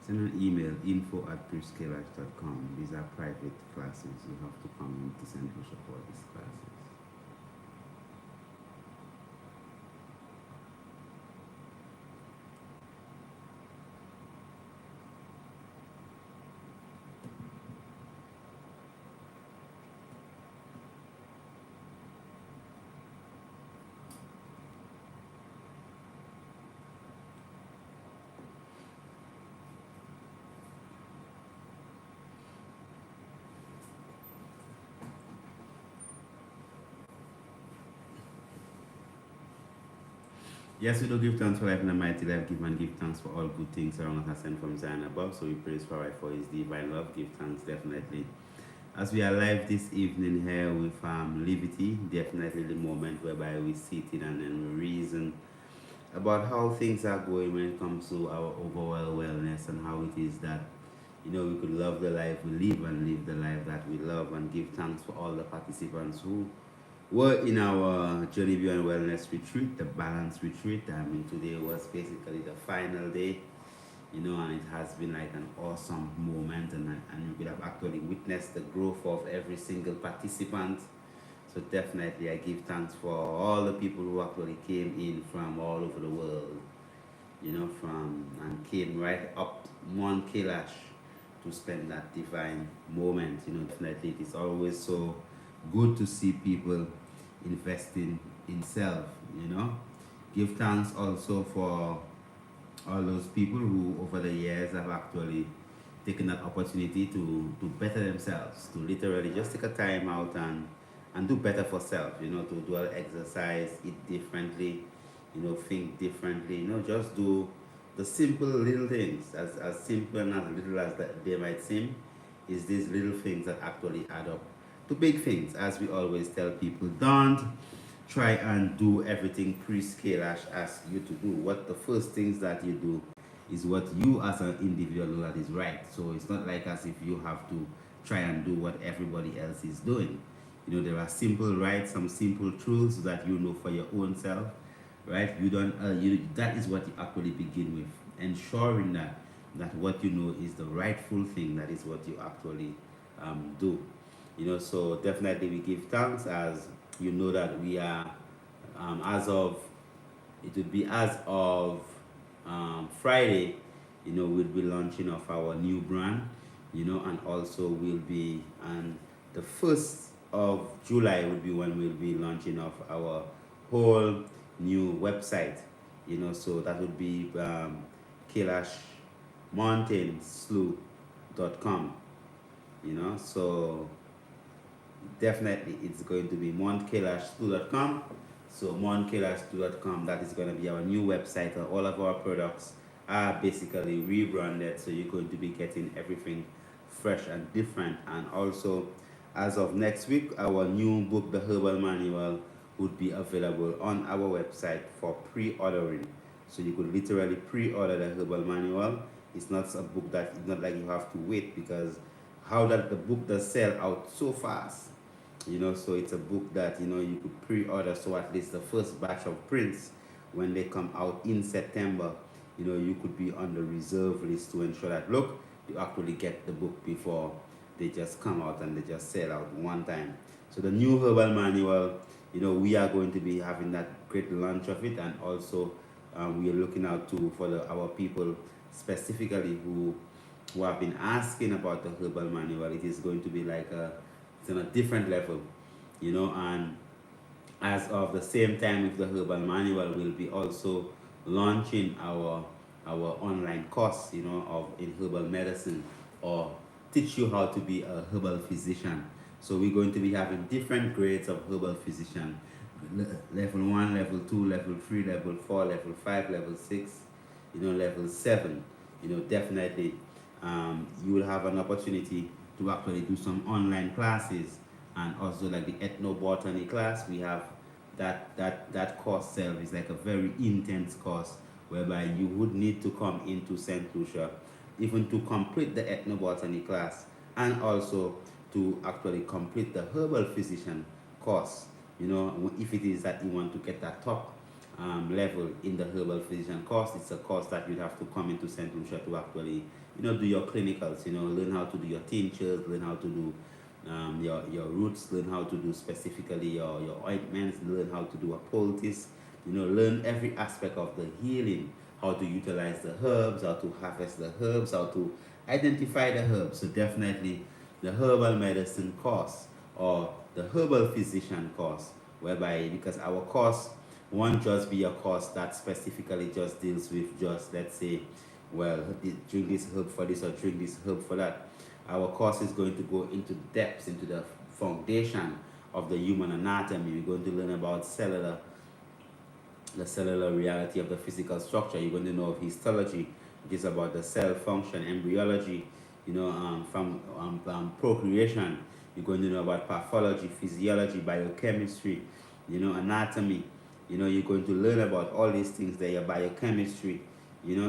Send an email info@prescalash.com. These are private classes. You have to come into St. Lucia for these classes. Yes, we do give thanks for life and the mighty life. Give and give thanks for all good things around us and from Zion above. So we praise for right for his divine love. Give thanks definitely. As we are live this evening here with Livity, definitely the moment whereby we sit in and then we reason about how things are going when it comes to our overall wellness and how it is that we could love the life we live and live the life that we love and give thanks for all the participants who were in our Journey Beyond Wellness retreat, the balance retreat. I mean, today was basically the final day, and it has been like an awesome moment, and you could have actually witnessed the growth of every single participant. So definitely, I give thanks for all the people who actually came in from all over the world, from and came right up Mount Kailash to spend that divine moment. Definitely, it is always so good to see people investing in self. Give thanks also for all those people who over the years have actually taken that opportunity to better themselves, to literally just take a time out and do better for self, to do exercise, eat differently, think differently, just do the simple little things, as simple and as little as that they might seem, is these little things that actually add up to big things. As we always tell people, don't try and do everything pre-Kailash asks you to do. What the first things that you do is what you as an individual know that is right. So it's not like as if you have to try and do what everybody else is doing. There are simple rights, some simple truths that you know for your own self, right? You don't. That is what you actually begin with, ensuring that what you know is the rightful thing. That is what you actually do. So definitely we give thanks, as that we are, as of, it would be as of Friday, we'll be launching of our new brand, and also we'll be, and the 1st of July will be when we'll be launching of our whole new website, so that would be kailashmountainslough.com, so definitely it's going to be mountkailash2.com. So mountkailash2.com, that is going to be our new website, and all of our products are basically rebranded, so you're going to be getting everything fresh and different. And also, as of next week, our new book, the Herbal Manual, would be available on our website for pre-ordering. So you could literally pre-order the Herbal Manual. It's not a book that, it's not like you have to wait, because how that the book does sell out so fast, so it's a book that you could pre-order, so at least the first batch of prints, when they come out in September, you could be on the reserve list to ensure that, look, you actually get the book before they just come out and they just sell out one time. So the new Herbal Manual, we are going to be having that great launch of it, and also we are looking out to for our people specifically who have been asking about the Herbal Manual. It is going to be like it's on a different level, and as of the same time with the Herbal Manual, we'll be also launching our online course, of in herbal medicine, or teach you how to be a herbal physician. So we're going to be having different grades of herbal physician: level 1, level 2, level 3, level 4, level 5, level 6, level 7. Definitely you will have an opportunity to actually do some online classes, and also like the ethnobotany class. We have that course itself is like a very intense course, whereby you would need to come into St. Lucia even to complete the ethnobotany class, and also to actually complete the herbal physician course. If it is that you want to get that top level in the herbal physician course, it's a course that you'd have to come into St. Lucia to actually do your clinicals, learn how to do your tinctures, learn how to do your roots, learn how to do specifically your ointments, learn how to do a poultice, learn every aspect of the healing, how to utilize the herbs, how to harvest the herbs, how to identify the herbs. So definitely the herbal medicine course or the herbal physician course, whereby because our course won't just be a course that specifically just deals with just, let's say, well, drink this herb for this or drink this herb for that. Our course is going to go into depths, into the foundation of the human anatomy. We're going to learn about the cellular reality of the physical structure. You're going to know of histology, which is about the cell function, embryology, from procreation. You're going to know about pathology, physiology, biochemistry, anatomy. You're going to learn about all these things there, your biochemistry,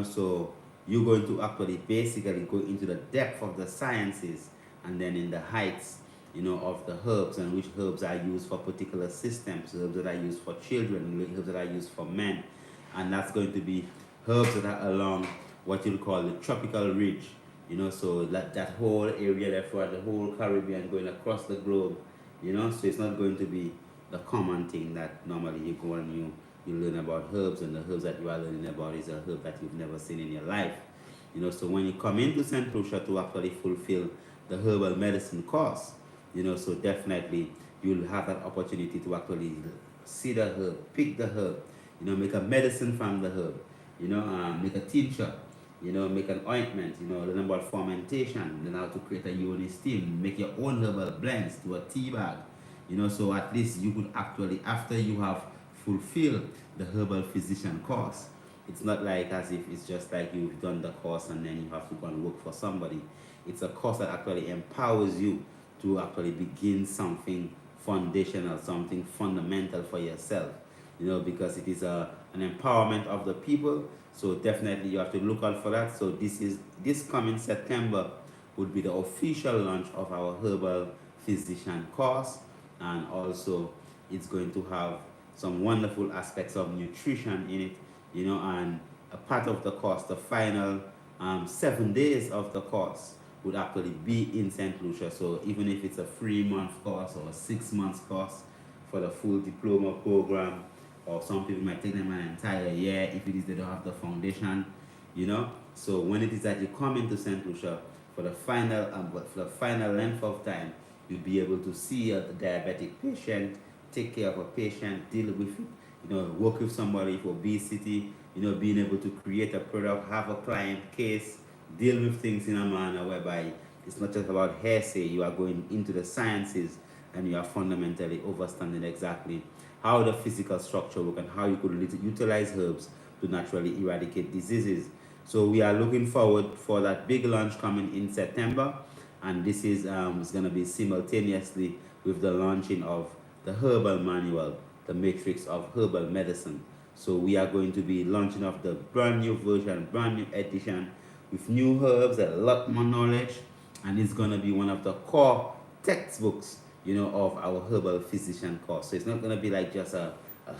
so you're going to actually basically go into the depth of the sciences and then in the heights, of the herbs and which herbs are used for particular systems, herbs that are used for children, herbs that are used for men. And that's going to be herbs that are along what you'll call the tropical ridge, so that whole area there for the whole Caribbean going across the globe, so it's not going to be the common thing that normally you go and you learn about herbs, and the herbs that you are learning about is a herb that you've never seen in your life. So when you come into St. Lucia to actually fulfill the herbal medicine course, so definitely you'll have that opportunity to actually see the herb, pick the herb, make a medicine from the herb, make a tincture, make an ointment, learn about fermentation, learn how to create a uni steam, make your own herbal blends, do a tea bag, so at least you could actually, after you have fulfilled the herbal physician course, it's not like as if it's just like you've done the course and then you have to go and work for somebody. It's a course that actually empowers you to actually begin something foundational, something fundamental for yourself, because it is an empowerment of the people. So definitely you have to look out for that. So this coming September would be the official launch of our herbal physician course, and also it's going to have some wonderful aspects of nutrition in it, and a part of the course, the final 7 days of the course would actually be in St. Lucia. So even if it's a 3-month course or a 6-month course for the full diploma program, or some people might take them an entire year if it is they don't have the foundation, So when it is that you come into St. Lucia for the final length of time, you'll be able to see a diabetic patient, take care of a patient, deal with it, work with somebody for obesity, being able to create a product, have a client case, deal with things in a manner whereby it's not just about hearsay. You are going into the sciences and you are fundamentally understanding exactly how the physical structure works and how you could utilize herbs to naturally eradicate diseases. So we are looking forward for that big launch coming in September, and this is going to be simultaneously with the launching of the herbal manual, the matrix of herbal medicine. So we are going to be launching off the brand new version, brand new edition with new herbs, a lot more knowledge, and it's going to be one of the core textbooks, of our herbal physician course. So it's not going to be like just a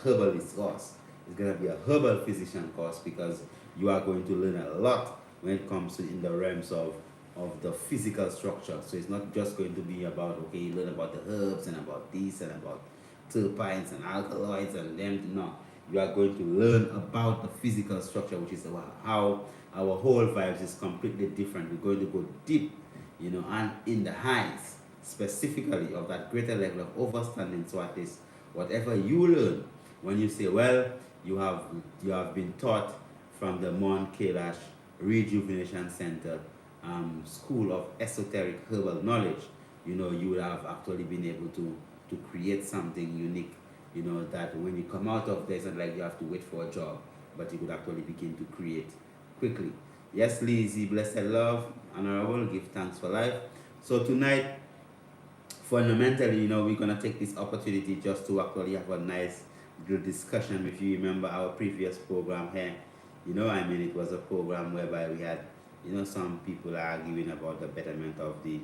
herbalist course. It's going to be a herbal physician course, because you are going to learn a lot when it comes to in the realms of the physical structure. So it's not just going to be about, okay, you learn about the herbs and about this and about terpenes and alkaloids and them. No, you are going to learn about the physical structure, which is how our whole vibes is completely different. We're going to go deep, and in the highs specifically of that greater level of understanding. So at least whatever you learn, when you say, well, you have been taught from the Mount Kailash Rejuvenation Center School of Esoteric Herbal Knowledge, you would have actually been able to create something unique, that when you come out of there, it's not like you have to wait for a job, but you could actually begin to create quickly. Yes, Lizzie, blessed love, honorable, give thanks for life. So tonight, fundamentally, we're going to take this opportunity just to actually have a nice good discussion with you. Remember our previous program here, it was a program whereby we had, some people arguing about the betterment of the,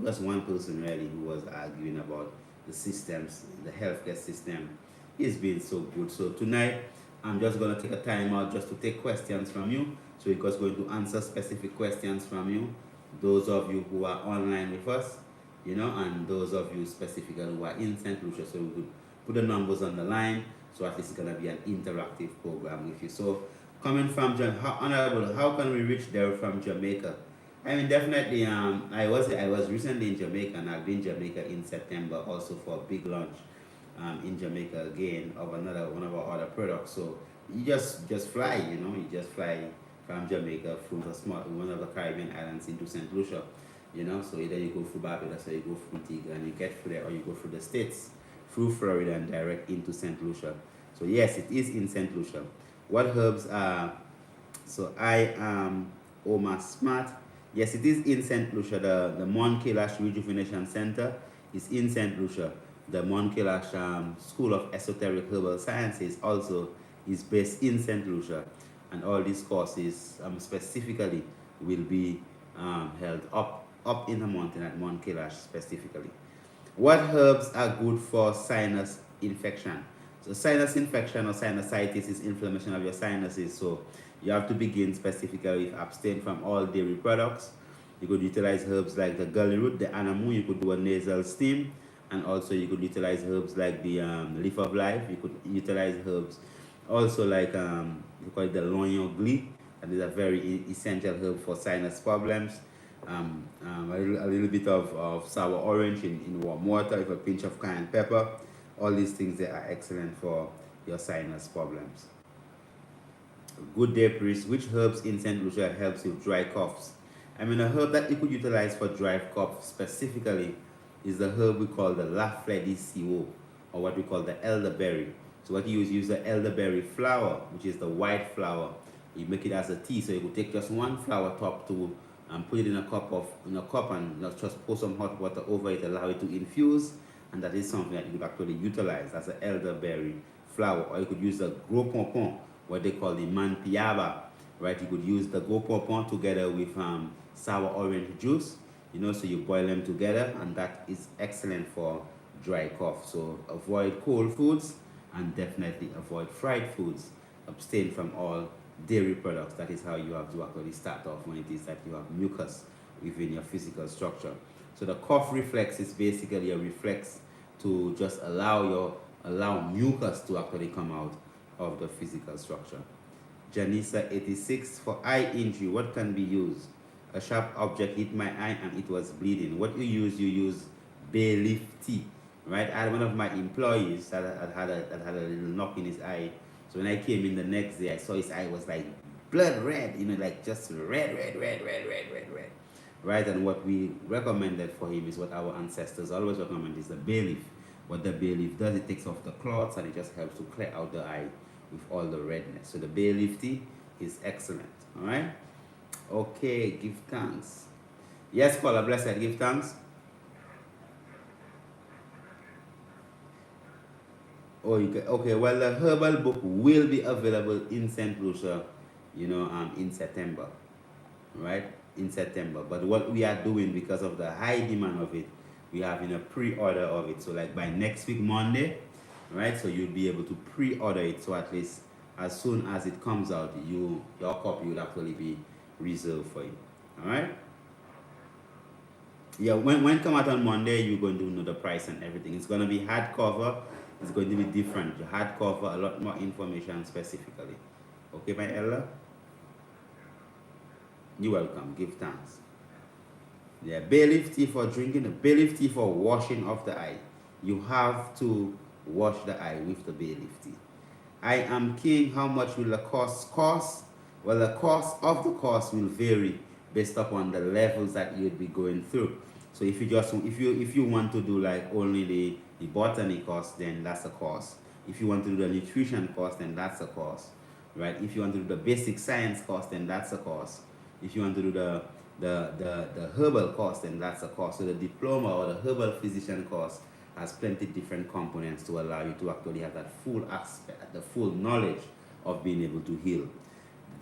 just one person really who was arguing about the systems, the healthcare system is being so good. So tonight, I'm just going to take a time out just to take questions from you. So we're just going to answer specific questions from you. Those of you who are online with us, and those of you specifically who are in St. Lucia. So we could put the numbers on the line. So at least it's going to be an interactive program with you. So coming from Honorable, how can we reach there from Jamaica? I mean, definitely. I was recently in Jamaica, and I've been in Jamaica in September also for a big launch. In Jamaica again of one of our other products. So you just fly, you just fly from Jamaica through one of the Caribbean islands into St. Lucia, So either you go through Barbados or you go through Antigua and you get through there, or you go through the States, through Florida and direct into St. Lucia. So yes, it is in St. Lucia. What herbs are? So I am Omar Smart. Yes, it is in St. Lucia. The Monkelash Rejuvenation Center is in St. Lucia. The Monkelash School of Esoteric Herbal Sciences also is based in St. Lucia. And all these courses specifically will be held up in the mountain at Monkelash specifically. What herbs are good for sinus infection? So sinus infection or sinusitis is inflammation of your sinuses. So you have to begin specifically with abstain from all dairy products. You could utilize herbs like the gully root, the anamu. You could do a nasal steam, and also you could utilize herbs like the leaf of life. You could utilize herbs also like we call it the loyogli. That is a very essential herb for sinus problems. A little bit of sour orange in warm water with a pinch of cayenne pepper. All these things, they are excellent for your sinus problems. Good day, priest. Which herbs in St. Lucia helps with dry coughs? I mean, a herb that you could utilize for dry cough specifically is the herb we call the Lafledi CO, or what we call the elderberry. So what you use the elderberry flower, which is the white flower. You make it as a tea. So you could take just one flower top to and put it in a cup and just pour some hot water over it, allow it to infuse, and that is something that you could actually utilize as an elderberry flower. Or you could use the gros pompon, what they call the manpiaba, right? You could use the gros pompon together with sour orange juice, so you boil them together, and that is excellent for dry cough. So avoid cold foods and definitely avoid fried foods. Abstain from all dairy products. That is how you have to actually start off when it is that you have mucus within your physical structure. So the cough reflex is basically a reflex to just allow mucus to actually come out of the physical structure. Janissa 86, for eye injury, what can be used? A sharp object hit my eye and it was bleeding. What you use bay leaf tea, right? I had one of my employees that had a little knock in his eye. So when I came in the next day, I saw his eye was like blood red, like just red. Right? And what we recommended for him is what our ancestors always recommend, is the bay leaf. What the bay leaf does, it takes off the clots and it just helps to clear out the eye with all the redness. So the bay leaf tea is excellent. All right? Okay, give thanks. Yes, caller, blessed, give thanks. Oh, okay. Well, the herbal book will be available in St. Lucia, in September, right? In September. But what we are doing, because of the high demand of it, we have a pre-order of it. So like by next week, Monday, right? So you'll be able to pre-order it. So at least as soon as it comes out, your copy will actually be reserved for you. All right? Yeah, when it come out on Monday, you're going to know the price and everything. It's going to be hardcover. It's going to be different. The hardcover, a lot more information specifically. Okay, my Ella? You're welcome. Give thanks. Yeah, bay leaf tea for drinking, bay leaf tea for washing of the eye. You have to wash the eye with the bay leaf tea. I am king. How much will the cost cost? Well, the cost of the course will vary based upon the levels that you'd be going through. So if you want to do like only the botany course, then that's a course. If you want to do the nutrition course, then that's a course, right? If you want to do the basic science course, then that's a course. If you want to do the herbal course, then that's a course. So the diploma or the herbal physician course has plenty different components to allow you to actually have that full aspect, the full knowledge of being able to heal.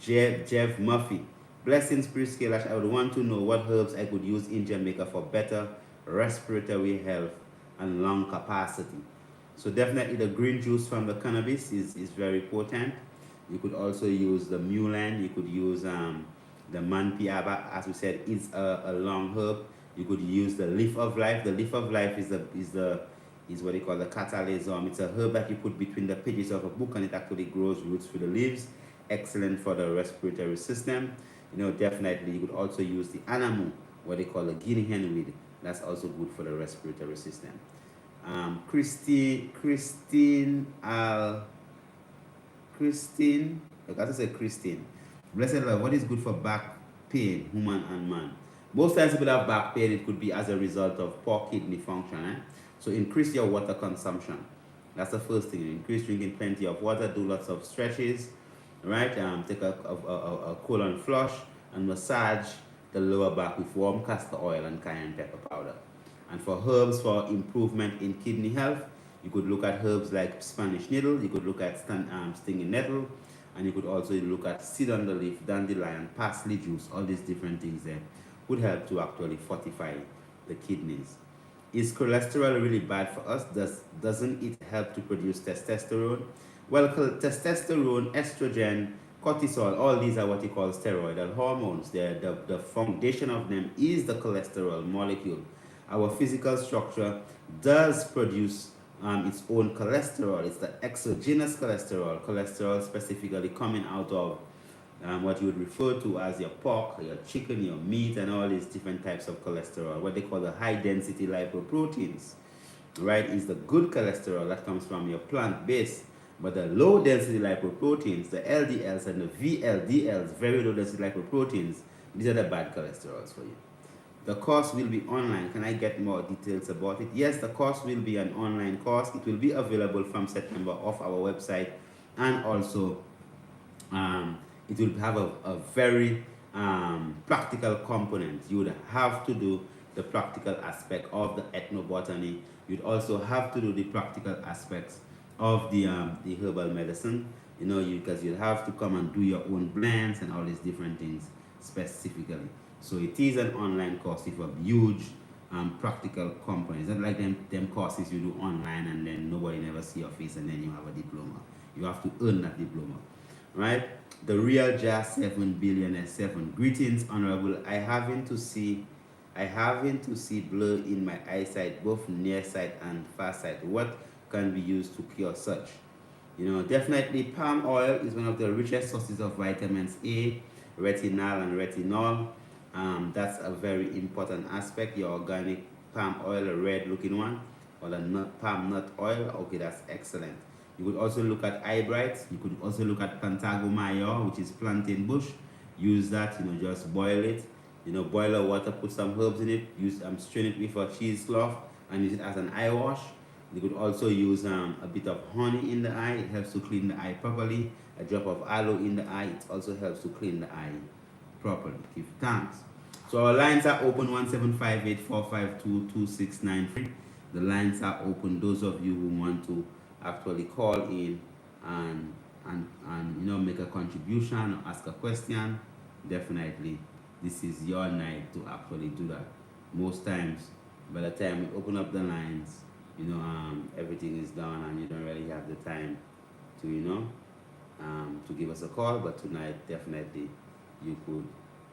Jeff Murphy, blessings, Priest Kailash. I would want to know what herbs I could use in Jamaica for better respiratory health and lung capacity. So definitely the green juice from the cannabis is very potent. You could also use the mullein. You could use the manpiaba, as we said, it's a long herb. You could use the leaf of life. The leaf of life is what they call the catalysum. It's a herb that you put between the pages of a book, and it actually grows roots through the leaves. Excellent for the respiratory system. Definitely you could also use the anamu, what they call the guinea hen weed. That's also good for the respiratory system. I gotta say Christine. Blessed Love, what is good for back pain, woman and man? Most times people have back pain, it could be as a result of poor kidney function. So increase your water consumption. That's the first thing. Increase drinking plenty of water, do lots of stretches, right? Take a colon flush and massage the lower back with warm castor oil and cayenne pepper powder. And for herbs for improvement in kidney health, you could look at herbs like Spanish needle, you could look at stinging nettle, and you could also look at seed under leaf, dandelion, parsley juice. All these different things there would help to actually fortify the kidneys. Is cholesterol really bad for us? Doesn't it help to produce testosterone? Well, testosterone, estrogen, cortisol, all these are what you call steroidal hormones. The foundation of them is the cholesterol molecule. Our physical structure does produce its own cholesterol. It's the exogenous cholesterol specifically coming out of what you would refer to as your pork, your chicken, your meat, and all these different types of cholesterol, what they call the high density lipoproteins, right, is the good cholesterol that comes from your plant base. But the low density lipoproteins, the LDLs and the VLDLs, very low density lipoproteins, these are the bad cholesterols for you. The course will be online. Can I get more details about it? Yes, the course will be an online course. It will be available from September off our website, and also it will have a very practical component. You would have to do the practical aspect of the ethnobotany. You'd also have to do the practical aspects of the herbal medicine, because you'll have to come and do your own blends and all these different things specifically. So it is an online course with a huge practical component. It's not like them courses you do online and then nobody never see your face and then you have a diploma. You have to earn that diploma, right? The real Jazz 7 billionaire 7. Greetings, Honorable. I having to see blur in my eyesight, both near sight and far sight. What can be used to cure such? Definitely palm oil is one of the richest sources of vitamins A, retinol, and retinol. That's a very important aspect. Your organic palm oil, a red looking one, or the palm nut oil. Okay, that's excellent. You could also look at eye brights. You could also look at plantago mayor, which is plantain bush. Use that, just boil it. Boil the water, put some herbs in it. Strain it with a cheesecloth and use it as an eye wash. You could also use a bit of honey in the eye. It helps to clean the eye properly. A drop of aloe in the eye. It also helps to clean the eye properly. Give thanks. So our lines are open, 1-758-452-2693. The lines are open. Those of you who want to actually call in and make a contribution or ask a question, definitely this is your night to actually do that. Most times, by the time we open up the lines, everything is done and you don't really have the time to to give us a call. But tonight, definitely you could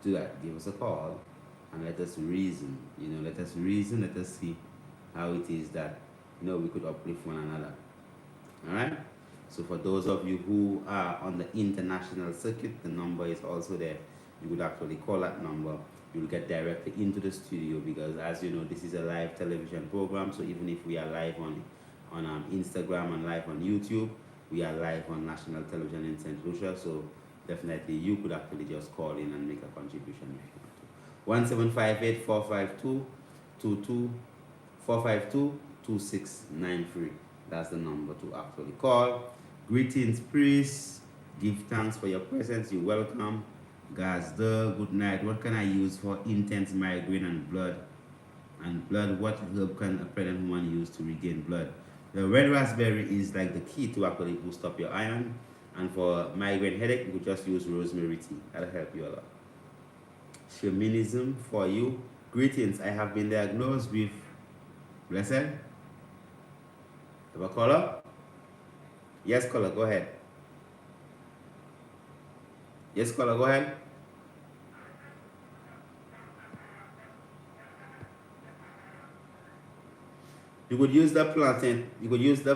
do that. Give us a call and let us reason. Let us reason. Let us see how it is that we could uplift one another. All right. So for those of you who are on the international circuit, the number is also there. You would actually call that number. You'll get directly into the studio, because as you know, this is a live television program. So even if we are live on Instagram and live on YouTube, we are live on national television in St. Lucia. So definitely you could actually just call in and make a contribution if you want to. 1-758-452-2693. That's the number to actually call. Greetings, priest. Give thanks for your presence. You're welcome. Gazda, good night. What can I use for intense migraine and blood? What herb can a pregnant woman use to regain blood? The red raspberry is like the key to actually boost up your iron. And for migraine headache, you could just use rosemary tea. That'll help you a lot. Shamanism for you. Greetings. I have been diagnosed with blessed. Have a caller? Yes, caller, go ahead. Yes, caller, go ahead. You could use the plantain. You could use the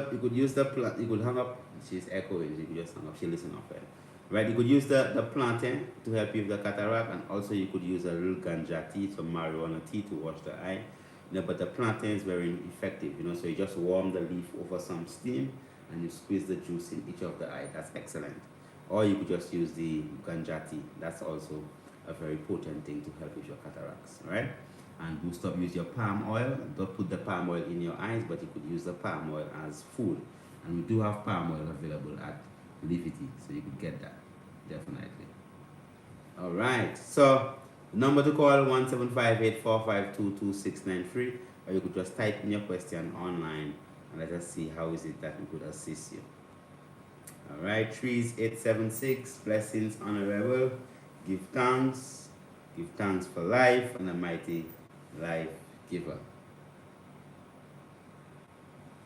plant. You could hang up. She's echoing. You could just hang up. She listen off it. Right. You could use the plantain to help you with the cataract, and also you could use a little ganja tea, some marijuana tea to wash the eye. But the plantain is very effective. So you just warm the leaf over some steam, and you squeeze the juice in each of the eye. That's excellent. Or you could just use the ganja tea. That's also a very potent thing to help with your cataracts. Right. And boost up, use your palm oil. Don't put the palm oil in your eyes, but you could use the palm oil as food. And we do have palm oil available at Livity, so you could get that, definitely. All right, so the number to call 1-758-452-2693, or you could just type in your question online and let us see how is it that we could assist you. All right, trees 876, blessings honorable, give thanks for life and a mighty life giver.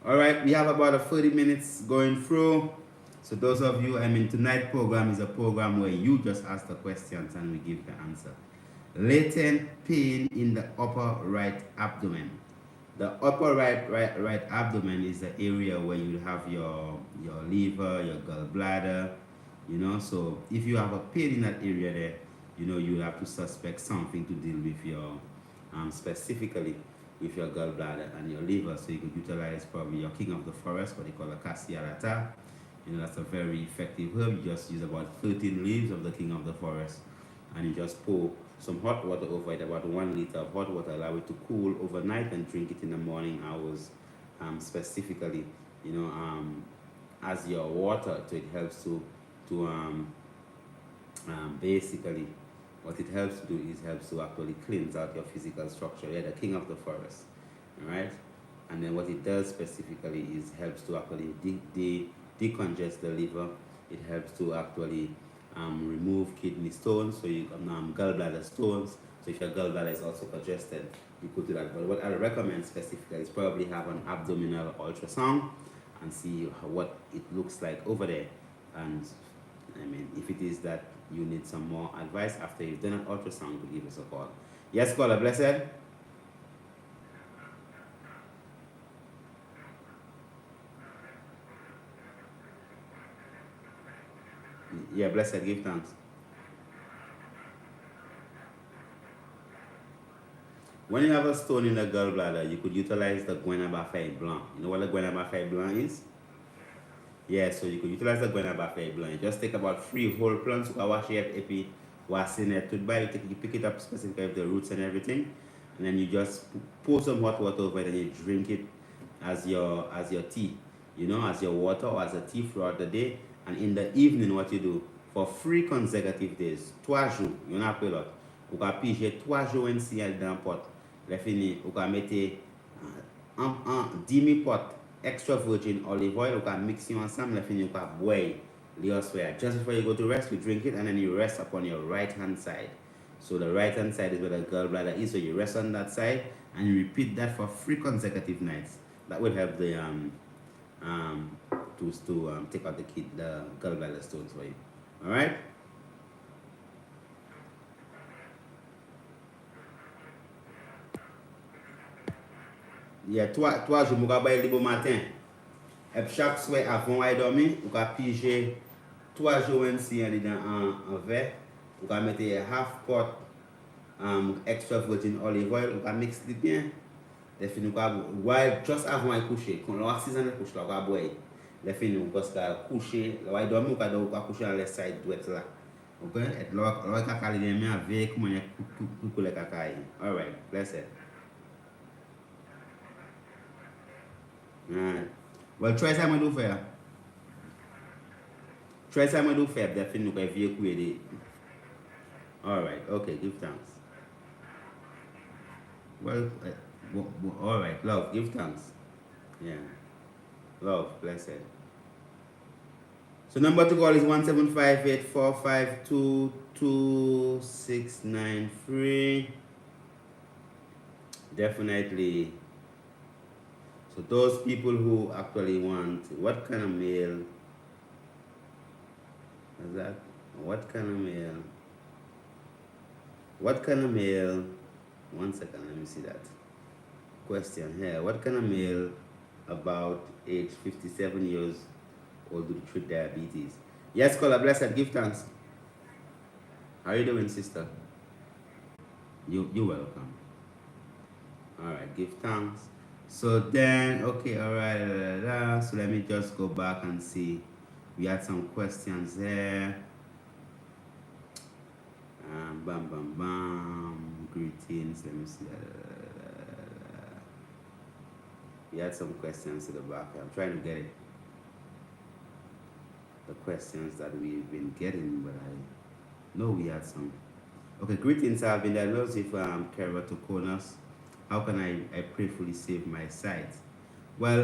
All right, we have about 30 minutes going through. So those of you, tonight's program is a program where you just ask the questions and we give the answer. Latent pain in the upper right abdomen. The upper right abdomen is the area where you have your liver, your gallbladder, So if you have a pain in that area there, you have to suspect something to deal with your, specifically with your gallbladder and your liver. So you could utilize probably your king of the forest, what they call a cassialata. That's a very effective herb. You just use about 13 leaves of the king of the forest, and you just pour some hot water over it, about 1 liter of hot water, allow it to cool overnight, and drink it in the morning hours, specifically, as your water. So it helps to basically, what it helps to do is helps to actually cleanse out your physical structure. Yeah, the king of the forest, all right? And then what it does specifically is helps to actually decongest the liver. It helps to actually remove kidney stones, so you gallbladder stones. So if your gallbladder is also congested, you could do that. But what I recommend specifically is probably have an abdominal ultrasound and see what it looks like over there. And if it is that you need some more advice after you've done an ultrasound, you could give us a call. Yes, caller, blessed. Yeah, blessed, give thanks. When you have a stone in the gallbladder, you could utilize the Guanabafide blanc. You know what the Guanabafide blanc is? Yeah, so you could utilize the Guanabafide blanc. You just take about 3 whole plants, you can wash it, epi, wash in it, you pick it up specifically with the roots and everything, and then you just pour some hot water over it and you drink it as your tea, as your water or as a tea throughout the day. And in the evening, what you do for 3 consecutive days, 3 jours, you n'as pas l'autre. Vous pouvez piger 3 jours ainsi dans le pot. Le fini, vous pouvez mettre un demi-pot extra virgin olive oil, you can mix it ensemble, le fini, you can boil just before you go to rest, you drink it, and then you rest upon your right hand side. So the right hand side is where the gallbladder is, so you rest on that side, and you repeat that for 3 consecutive nights. That will help the to take out the gallbladder stones for you. All right. Yeah, 3 jours, vous pouvez le bon matin. Et chaque soir avant de dormir, vous pouvez piger 3 jours ainsi en verre. Vous pouvez mettre half pot extra virgin olive oil, vous pouvez mixer bien. Les filles, vous pouvez juste avant de coucher. Quand on a 6 ans de coucher, vous pouvez boire. Les filles, vous pouvez coucher. Vous pouvez dormir, vous pouvez coucher dans les sides droite là. Ok? Et là, vous pouvez les mains avec comment vous pouvez les cacailles. All right, blessed. Alright. Well, try some do fair. Try some do fair. Definitely, if you create. Alright, okay, give thanks. Well, alright, love, give thanks. Yeah. Love, blessed. So number to call is 1-758-452-2693. Definitely. So those people who actually want, what kind of mail is that? What kind of male? What kind of male? One second, let me see that question here. What kind of male about age 57 years old would treat diabetes? Yes, caller, blessed, give thanks. How are you doing, sister? You welcome. All right, give thanks. So then, okay, all right. So let me just go back and see. We had some questions there. Bam, bam, bam. Greetings. Let me see. We had some questions to the back. I'm trying to get it. The questions that we've been getting, but I know we had some. Okay, greetings. I've been diagnosed with keratoconus. How can I prayerfully save my sight? Well,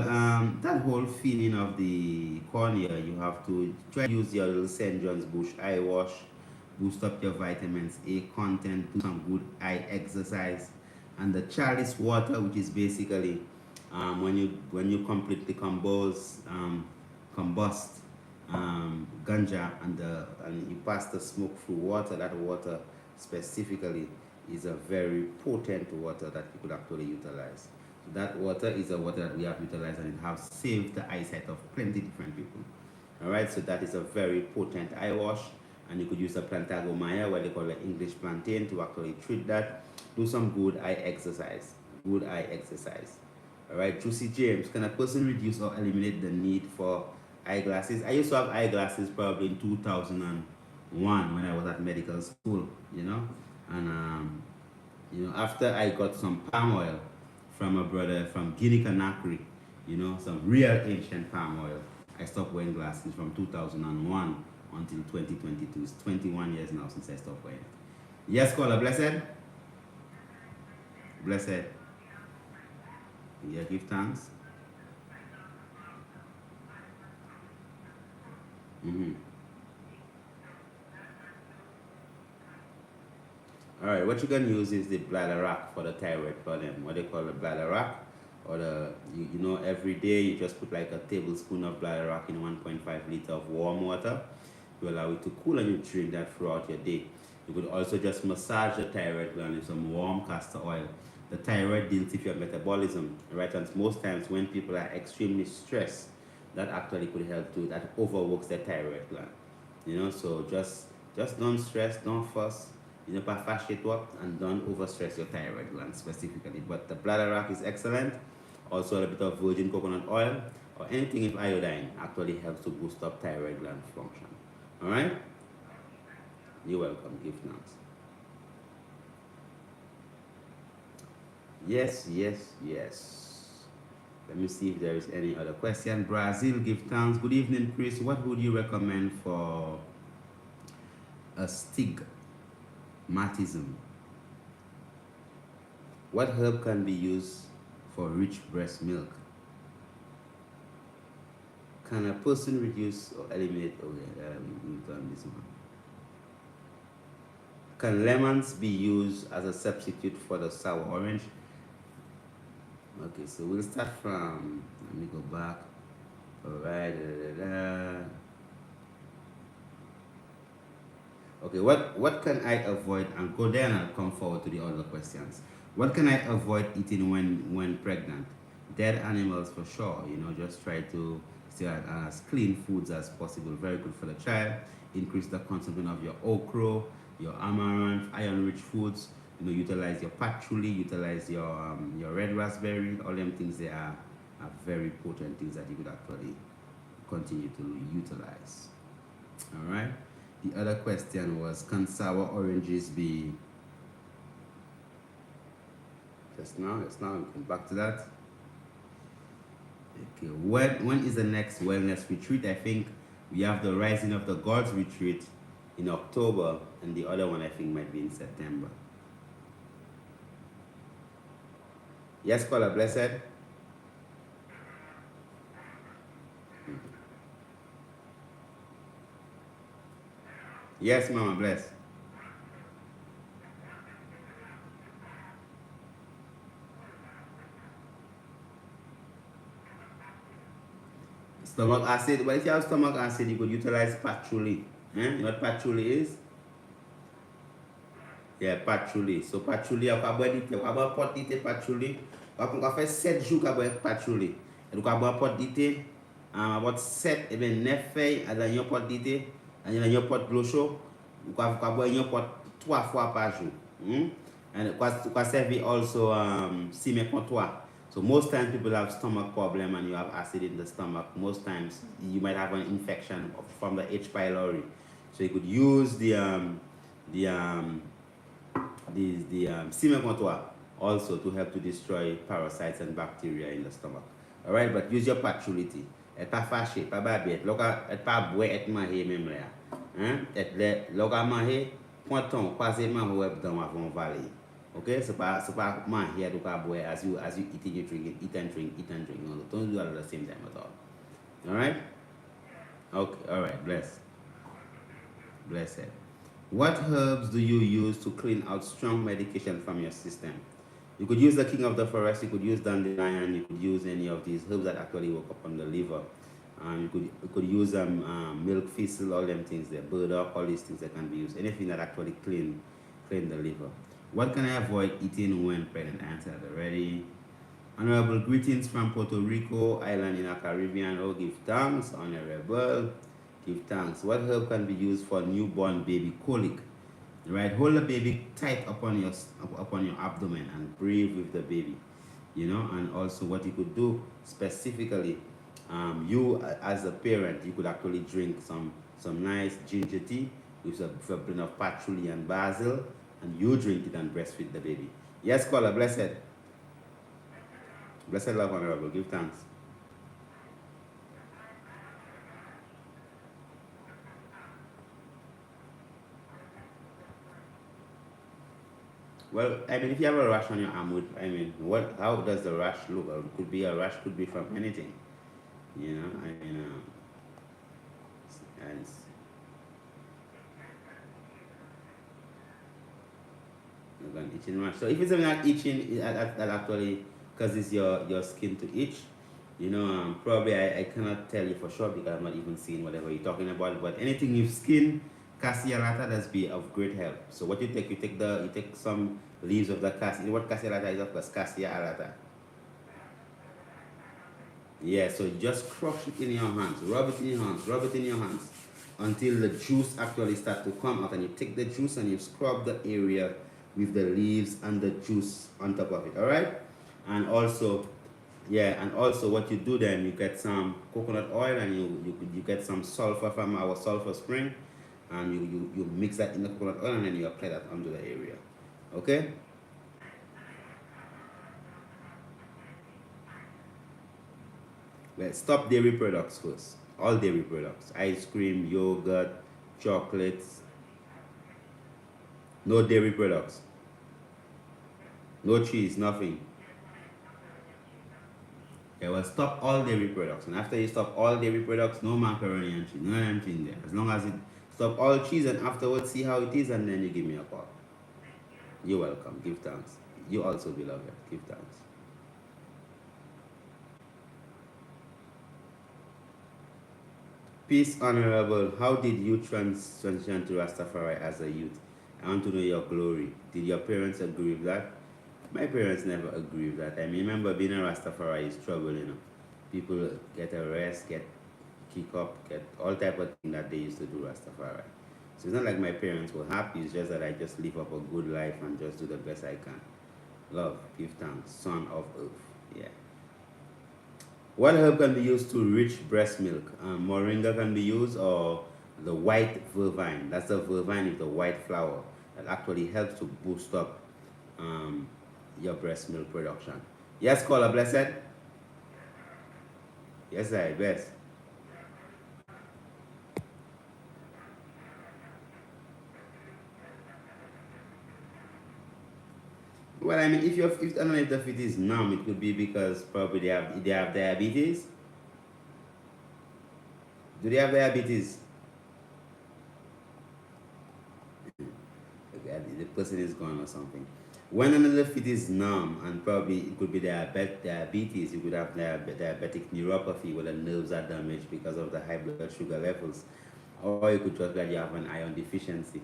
that whole feeling of the cornea, you have to try to use your little St. John's Bush eye wash, boost up your vitamins A content, do some good eye exercise, and the chalice water, which is basically when you completely combust ganja and you pass the smoke through water. That water specifically is a very potent water that you could actually utilize. So that water is a water that we have utilized and it has saved the eyesight of plenty different people. All right, so that is a very potent eye wash, and you could use the plantago maya, what they call the English plantain, to actually treat that. Do some good eye exercise. Good eye exercise. All right, Juicy James, can a person reduce or eliminate the need for eyeglasses? I used to have eyeglasses probably in 2001 when I was at medical school, and after I got some palm oil from a brother from Guinea Conakry, some real ancient palm oil, I stopped wearing glasses from 2001 until 2022. It's 21 years now since I stopped wearing it. Yes, caller, blessed? Blessed. Yeah, give thanks. Mm-hmm. All right, what you can use is the bladder rack for the thyroid problem. What they call the bladder rack, or every day you just put like a tablespoon of bladder rack in 1.5 liter of warm water to allow it to cool, and you drink that throughout your day. You could also just massage the thyroid gland with some warm castor oil. The thyroid deals with your metabolism, right? And most times when people are extremely stressed, that actually could help too. That overworks the thyroid gland. So just don't stress, don't fuss. Fast it up and don't overstress your thyroid gland specifically. But the bladder rack is excellent. Also, a bit of virgin coconut oil or anything with iodine actually helps to boost up thyroid gland function. All right? You're welcome. Give thanks. Yes, yes, yes. Let me see if there is any other question. Brazil, give thanks. Good evening, Chris. What would you recommend for a stigmatism? What herb can be used for rich breast milk? Can a person reduce or eliminate? Okay, we've done this one. Can lemons be used as a substitute for the sour orange? Okay, so we'll start from, let me go back. All right. Okay, what can I avoid? And go there and I'll come forward to the other questions. What can I avoid eating when pregnant? Dead animals for sure. Just try to stay as clean foods as possible. Very good for the child. Increase the consumption of your okra, your amaranth, iron-rich foods. Utilize your patchouli, utilize your red raspberry. All them things they are very potent things that you could actually continue to utilize. All right. The other question was, can sour oranges be? Just now, we'll come back to that. Okay, when is the next wellness retreat? I think we have the Rising of the Gods retreat in October, and the other one I think might be in September. Yes, caller, blessed. Yes, Mama, bless. Stomach acid. Well, if you have stomach acid, you could utilize patchouli. You know what patchouli is? Yeah, patchouli. So patchouli, on peut boire du thé, on peut boire pot de thé patchouli. On peut faire 7 jours qu'on boit patchouli. Et donc on boire pot de thé, about 7 et bien 9 feuilles dans un pot de thé, dans un pot de l'eau chaude. On peut boire un pot 3 fois par jour. And it was servir also ciment comptoir. So most times people have stomach problem and you have acid in the stomach. Most times you might have an infection from the H. pylori. So you could use the cement comptoir also to help to destroy parasites and bacteria in the stomach. Alright, but use your patchouli. Et pas fâché, pas babette. Et pas boire et manger même là. Et loga manger, pointon, croisément ou dans avant valer. Okay, c'est pas manger to boire as you eat you drink, eat and drink. No, don't do it at the same time at all. Alright? Okay, alright, blessed. What herbs do you use to clean out strong medication from your system? You could use the king of the forest, you could use dandelion, you could use any of these herbs that actually work upon the liver. You could use milk thistle, all them things there, burdock, all these things that can be used. Anything that actually clean the liver. What can I avoid eating when pregnant? Answer already. Honorable greetings from Puerto Rico, island in the Caribbean. Oh, give thanks, honorable. Give thanks. What herb can be used for newborn baby colic? Right, hold the baby tight upon your abdomen and breathe with the baby. And also what you could do specifically, you as a parent, you could actually drink some nice ginger tea with a blend of patchouli and basil, and you drink it and breastfeed the baby. Yes, caller, blessed. Blessed love, honorable. Give thanks. Well, if you have a rash on your arm, how does the rash look? It could be a rash, could be from anything. And an itching rash. So if it's not itching, that actually causes your skin to itch. Probably I cannot tell you for sure because I'm not even seeing whatever you're talking about. But anything with skin, cassia lata does be of great help. So what you take some leaves of the cassia. You know what cassia lata is? Of course, cassia lata. Yeah, so just crush it in your hands, rub it in your hands until the juice actually starts to come out, and you take the juice and you scrub the area with the leaves and the juice on top of it. All right, and also what you do then, you get some coconut oil and you get some sulfur from our sulfur spring, and you mix that in the coconut oil and then you apply that onto the area. Okay. Well, stop dairy products first. All dairy products, ice cream, yogurt, chocolates. No dairy products. No cheese, nothing. Okay, well, stop all dairy products. And after you stop all dairy products, no macaroni and cheese, no anything there. As long as it stop all cheese, and afterwards see how it is, and then you give me a call. You're welcome. Give thanks. You also, beloved. Give thanks. Peace, honorable. How did you transition to Rastafari as a youth? I want to know your glory. Did your parents agree with that? My parents never agree with that. I remember being a Rastafari is trouble, People get arrested, get kicked up, get all type of things that they used to do Rastafari. So it's not like my parents were happy, it's just that I just live up a good life and just do the best I can. Love, give thanks, son of earth. Yeah. What herb can be used to rich breast milk? Moringa can be used, or the white vervine. That's the vervine with the white flower that actually helps to boost up your breast milk production. Yes, caller, blessed. Yes, I bless. Well, if I don't know if the feet is numb, it could be because probably they have diabetes. Do they have diabetes? Okay, the person is gone or something. When another feet is numb, and probably it could be diabetes, you could have diabetic neuropathy where the nerves are damaged because of the high blood sugar levels. or it could just be that you have an iron deficiency.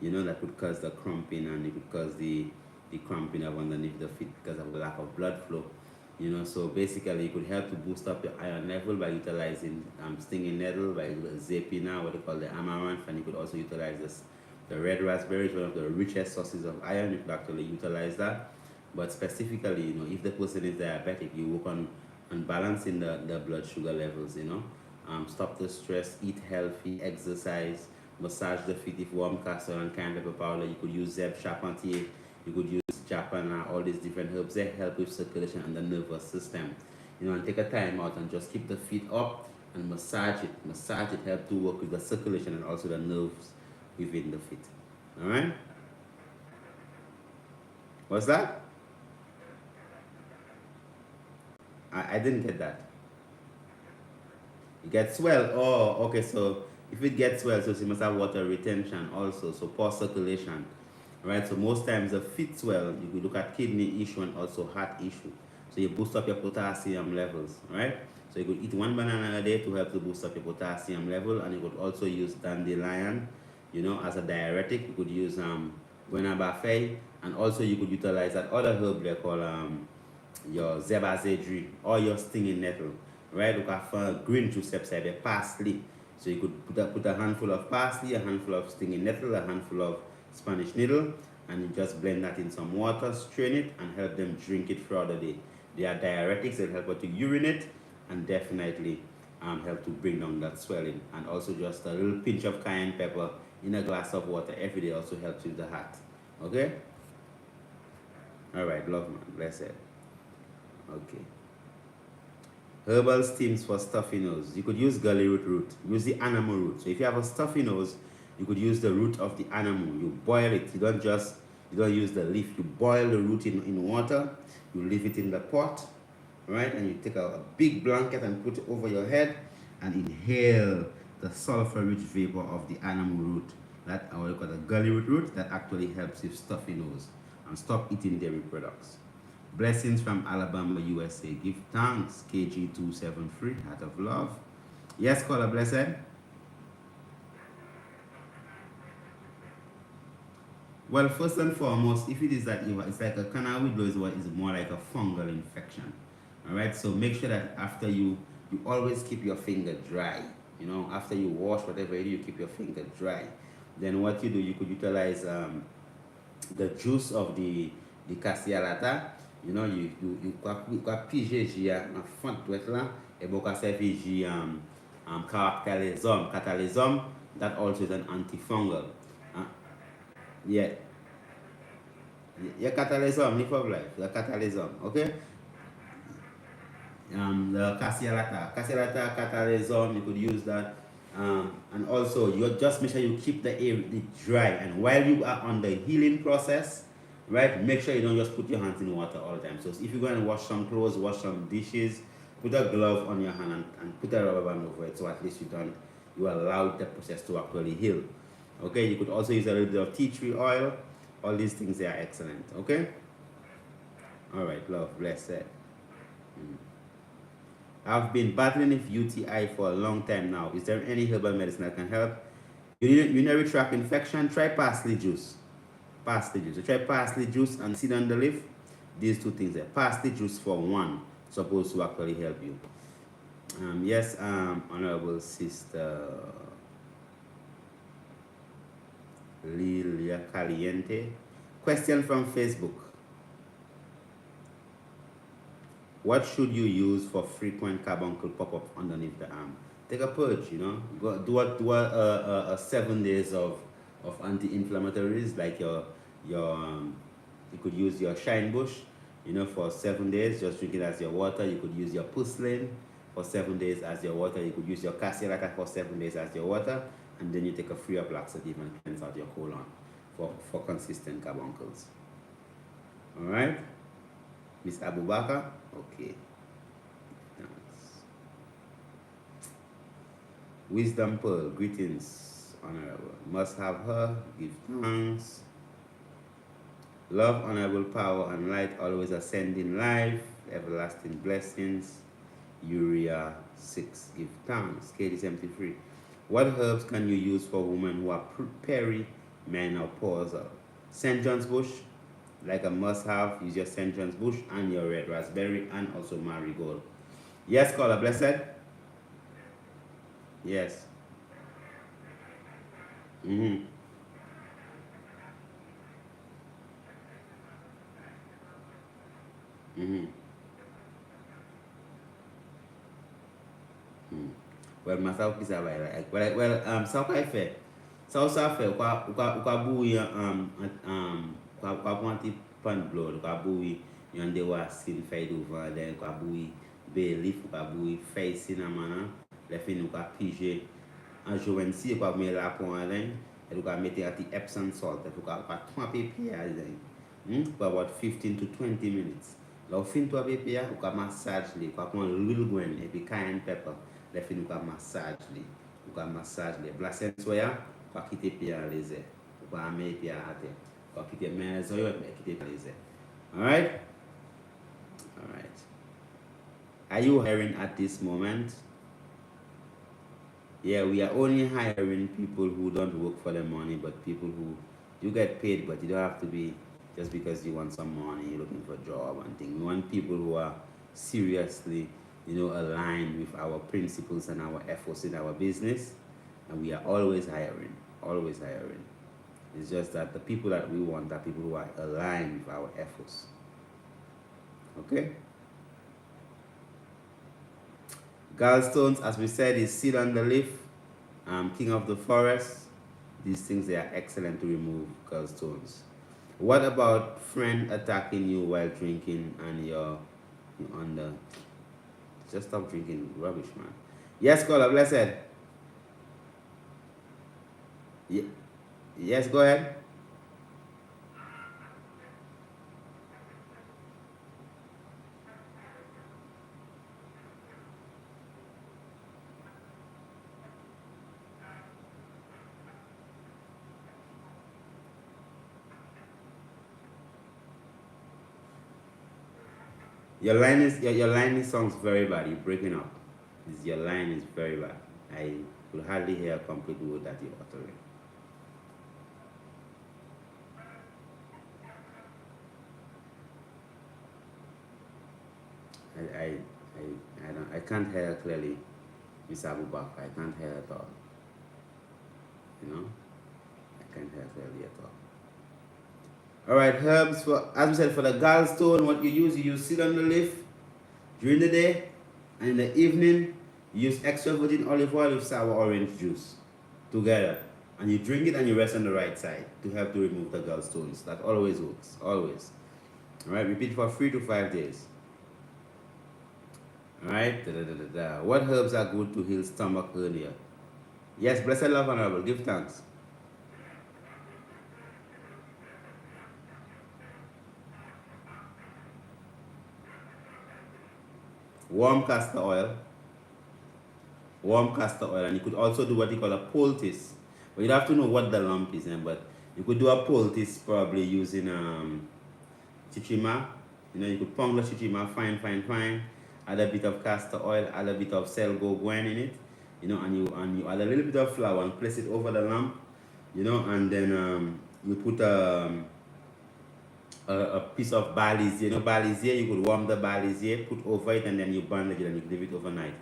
That could cause the cramping, and it could cause the cramping of underneath the feet because of the lack of blood flow. So basically it could help to boost up your iron level by utilizing stinging nettle, by zapina, what they call the amaranth, and you could also utilize the red raspberry, is one of the richest sources of iron. You could actually utilize that. But specifically, if the person is diabetic, you work on balancing the blood sugar levels. Stop the stress, eat healthy, exercise, massage the feet. If warm castor and cayenne pepper powder, you could use Zeb Charpentier, you could use Japana, all these different herbs. They help with circulation and the nervous system. And take a time out and just keep the feet up and massage it. Massage it help to work with the circulation and also the nerves within the feet. All right? What's that? I didn't get that. It gets swell. Oh, okay. So if it gets swell, so you must have water retention also. So poor circulation. Right? So most times the feet swell, you could look at kidney issue and also heart issue. So you boost up your potassium levels, right? So you could eat 1 banana a day to help to boost up your potassium level, and you could also use dandelion, as a diuretic. You could use guanaba fay, and also you could utilize that other herb they call your zebazedri or your stinging nettle, right? Look at green juice upside the parsley. So you could put a handful of parsley, a handful of stinging nettle, a handful of Spanish needle, and you just blend that in some water, strain it, and help them drink it throughout the day. They are diuretics that help to urinate and definitely help to bring down that swelling. And also just a little pinch of cayenne pepper in a glass of water every day also helps with the heart. Okay? All right, love man, blessed. Okay. Herbal steams for stuffy nose. You could use gully root. Use the anamo root. So if you have a stuffy nose, you could use the root of the anamo. You boil it. You don't use the leaf. You boil the root in water. You leave it in the pot, right? And you take a big blanket and put it over your head and inhale the sulfur-rich vapor of the anamo root. That, or you call the gully root, that actually helps with stuffy nose. And stop eating dairy products. Blessings from Alabama, USA. Give thanks, KG273, Heart of Love. Yes, caller, blessed. Well, first and foremost, if it is that it's like a canal window is more like a fungal infection. All right, so make sure that after you always keep your finger dry. After you wash whatever you do, you keep your finger dry. Then what you do, you could utilize the juice of the cassialata. You can PGG en font de là et beaucoup servir catalysum that also is an antifungal. Yeah, catalysum, ni for life, the catalysum, okay? The cassialata catalysum, you could use that. And also, you just make sure you keep the air dry. And while you are on the healing process, right, make sure you don't just put your hands in water all the time. So if you're going to wash some clothes, wash some dishes, put a glove on your hand and put a rubber band over it, so at least you allow the process to actually heal. Okay, you could also use a little bit of tea tree oil. All these things, they are excellent. Okay. All right, love, blessed. I've been battling with UTI for a long time now. Is there any herbal medicine that can help? Urinary tract infection, try parsley juice. So try parsley juice and seed on the leaf. These two things there. Parsley juice for one, supposed to actually help you. Yes, Honorable Sister Lilia Caliente. Question from Facebook. What should you use for frequent carbuncle pop-up underneath the arm? Take a purge, Go do a 7 days of anti-inflammatories, like you could use your shine bush, for 7 days. Just drink it as your water. You could use your purslane for 7 days as your water. You could use your cassialata for 7 days as your water, and then you take a free up laxative and cleanse out your colon for consistent carbuncles. All right, Miss Abubakar. Okay. Thanks. Wisdom Pearl, greetings, Honorable. Must have her, give thanks. Love, honorable power, and light always ascend in life. Everlasting blessings. Urea 6, give thanks. KD73. What herbs can you use for women who are perimenopausal? St. John's bush, like a must-have, use your St. John's bush and your red raspberry and also marigold. Yes, caller, blessed? Yes. Mm-hmm. Mm-hmm. Mm. Well, myself is like so quite fair. So fair. Kwa bui kwa quanti pan blood. Kwa bui yon de wa sin fade over then kwa bui bay leaf kwa bui face cinnamon. Le fin kwa pige. En jouen si kwa me la pon then. Et kwa mette at the Epsom salt. Et kwa tremper pied then. For about 15 to 20 minutes. Là fin to pied kwa massage li. Kwa pon little gwen et puis cayenne pepper. Le fin ou ka massage li. Ou ka massage li. Blasen soya, kwa kite pied à leze. Ou ka ame pied à terre. Kwa kite men soya, kite pied à leze. Alright? Alright. Are you hiring at this moment? Yeah, we are only hiring people who don't work for the money, but people who you get paid, but you don't have to be just because you want some money, you're looking for a job and things. We want people who are seriously, aligned with our principles and our efforts in our business. And we are always hiring, always hiring. It's just that the people that we want are people who are aligned with our efforts. Okay? Gallstones, as we said, is seed on the leaf, king of the forest. These things, they are excellent to remove gallstones. What about friend attacking you while drinking and you're on the... Just stop drinking rubbish, man. Yes, caller, blessed. Yes, go ahead. Your line sounds very bad. You're breaking up. Your line is very bad. I could hardly hear a complete word that you're uttering. I can't hear clearly, Miss Abubakar. I can't hear at all. I can't hear clearly at all. All right, herbs as we said, for the gallstone, what you use seed on the leaf during the day, and in the evening you use extra virgin olive oil with sour orange juice together, and you drink it and you rest on the right side to help to remove the gallstones. That always works, always. All right, repeat for 3 to 5 days. All right, what herbs are good to heal stomach hernia? Yes, blessed love, honorable, give thanks. Warm castor oil, and you could also do what you call a poultice. But you have to know what the lump is, but you could do a poultice probably using chichima. You could pound the chichima fine, add a bit of castor oil, add a bit of selgo gwen in it, and you add a little bit of flour and place it over the lump, and then you put a piece of barleysia. Barleysia, you could warm the barleysia, put over it, and then you burn it and you leave it overnight.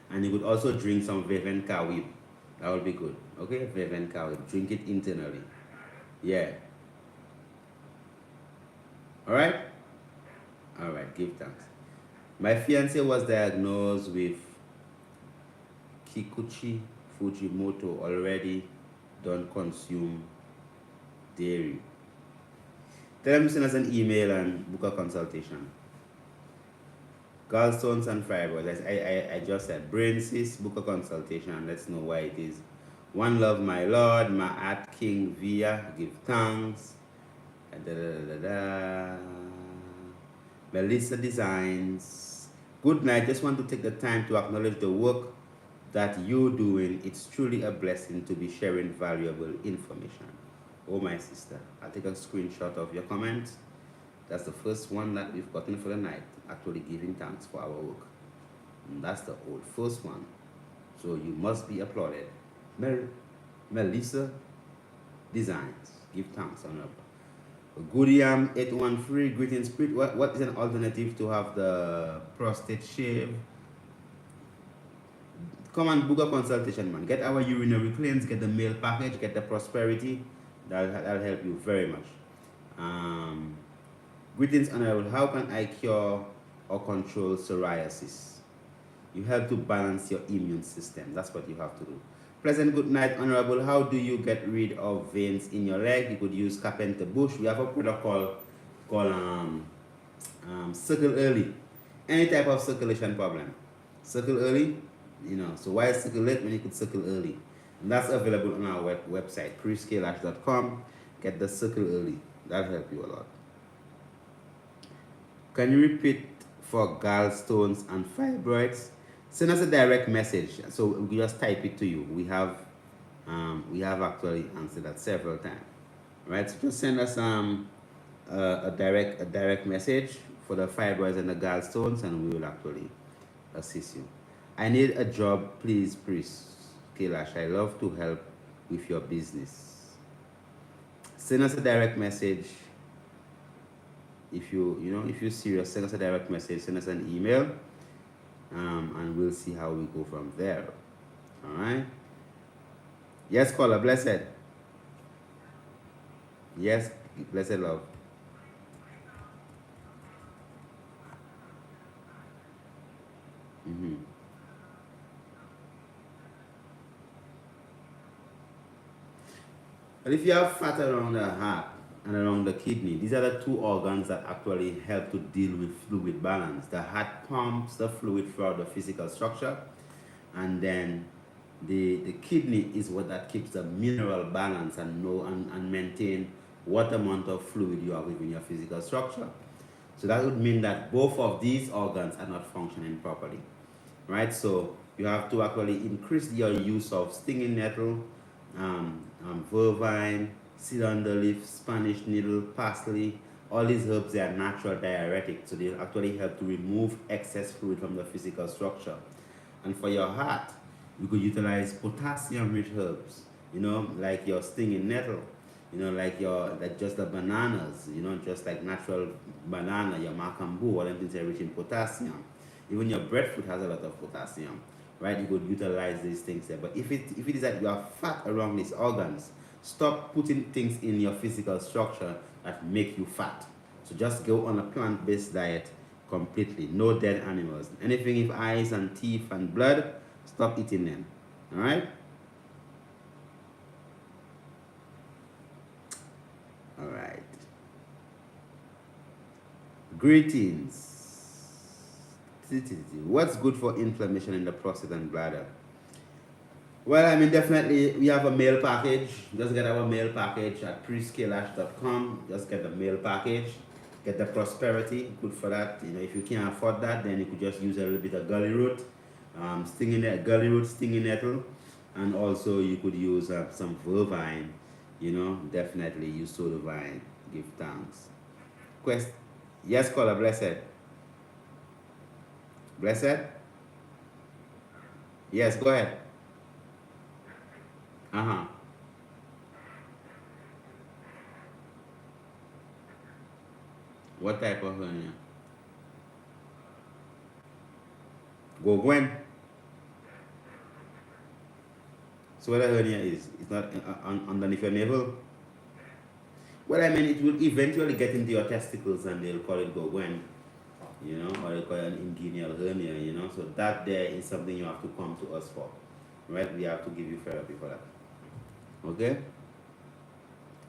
And you could also drink some Veven Kawib. That would be good. Okay, Veven Kawib. Drink it internally. Yeah. Alright? Alright, give thanks. My fiance was diagnosed with Kikuchi Fujimoto already. Don't consume dairy. Tell them to send us an email and book a consultation. Gallstones and fibroids. I just said brain cysts, book a consultation and let's know why it is. One love, my Lord, Ma'at King Via, give thanks. Melissa Designs. Good night. Just want to take the time to acknowledge the work that you're doing. It's truly a blessing to be sharing valuable information. Oh, my sister, I'll take a screenshot of your comment. That's the first one that we've gotten for the night, actually giving thanks for our work. And that's the first one. So you must be applauded. Melissa Designs. Give thanks, Honorable. Goodiam 813, greeting spirit. What is an alternative to have the prostate shave? Come and book a consultation, man. Get our urinary cleanse, get the male package, get the prosperity. That'll help you very much. Um, Greetings, Honorable. How can I cure or control psoriasis? You have to balance your immune system. That's what you have to do. Pleasant good night, Honorable. How do you get rid of veins in your leg? You could use carpenter bush. We have a product called circle early. Any type of circulation problem. Circle early, so why circle late when you could circle early? And that's available on our website, chriskalash.com. Get the circle early. That'll help you a lot. Can you repeat for gallstones and fibroids? Send us a direct message, so we just type it to you. We have actually answered that several times, right? So just send us a direct message for the fibroids and the gallstones, and we will actually assist you. I need a job, please, Kailash. I love to help with your business. Send us a direct message. If you're serious, send us a direct message, send us an email, and we'll see how we go from there. All right. Yes, caller, blessed. Yes, blessed love. But if you have fat around the heart and around the kidney, these are the two organs that actually help to deal with fluid balance. The heart pumps the fluid throughout the physical structure, and then the kidney is what that keeps the mineral balance and maintain what amount of fluid you have within your physical structure. So that would mean that both of these organs are not functioning properly, right? So you have to actually increase your use of stinging nettle, vervine, cylinder leaf, Spanish needle, parsley. All these herbs, they are natural diuretics, so they actually help to remove excess fluid from the physical structure. And for your heart, you could utilize potassium-rich herbs, like your stinging nettle, like just the bananas, just like natural banana, your macambu, all them things are rich in potassium. Even your breadfruit has a lot of potassium, right? You could utilize these things there. But if it is that you have fat around these organs, stop putting things in your physical structure that make you fat. So just go on a plant-based diet completely. No dead animals. Anything with eyes and teeth and blood, stop eating them. All right? All right. Greetings. What's good for inflammation in the prostate and bladder? Well, definitely we have a mail package. Just get our mail package at priestkalash.com. Just get the mail package. Get the prosperity. Good for that. If you can't afford that, then you could just use a little bit of gully root, stinging nettle, and also you could use some vervine. Definitely use soda vine. Give thanks. Yes, caller, blessed. Blessed? Yes, go ahead. What type of hernia? Go Gwen. So what a hernia is? It's not underneath your navel? Well, it will eventually get into your testicles and they'll call it go Gwen. Or they call it an inguinal hernia, So that there is something you have to come to us for. Right? We have to give you therapy for that. Okay?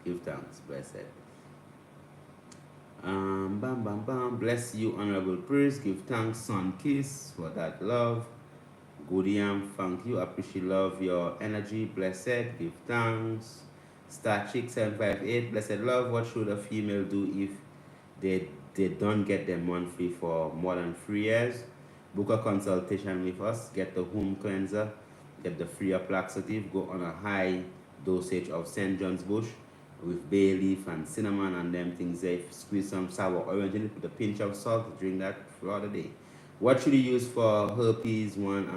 Give thanks, blessed. Bam, bam, bam. Bless you, honorable priest. Give thanks, son kiss, for that love. Goodiam, thank you. Appreciate love your energy. Blessed. Give thanks. Star Chick 758. Blessed love. What should a female do if they don't get their monthly for more than 3 years? Book a consultation with us. Get the home cleanser. Get the free laxative. Go on a high dosage of St. John's bush with bay leaf and cinnamon and them things there. Squeeze some sour orange in it, put a pinch of salt, drink that throughout the day. What should you use for herpes 1